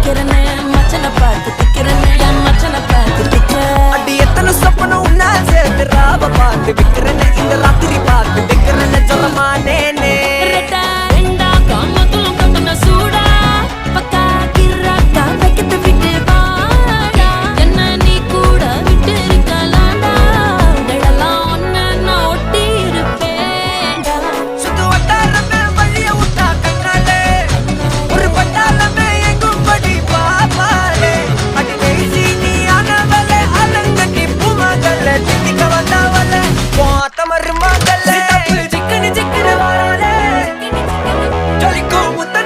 நிக்கிறனே மச்சனை பார்த்து திக்கிறனே என் மச்சனை பார்த்து திக்கிற அடி எத்தனை சொப்பனம் உன்னா சேர்த்து ராவ பார்த்து விக்கிறனே இந்த ராத்திரி பார்த்து விக்கிறனே சொல்லமானேனே ரெண்டா காமத்துலும் கட்டண சூடா பக்கா கிராக்கா வைக்கத்து விட்டு வாடா என்ன நீ கூட விட்டு இருக்கலாம்டா உடலாம் ஒன்னு நான் ஒட்டி இருப்பேன்டா சுத்து வட்டாரமே வழிய விட்டா கண்ணாலே ஒரு பட்டாளமே எங்கும் படி பாப்பாலே அடி பேசி நீ ஆனவளே அலங்கட்டி பூமகளே திட்டிக்க வந்தவளே போத்த மருமகளே சிக்கனு சிக்கனு வாராலே ஜொலிக்கும் முத்த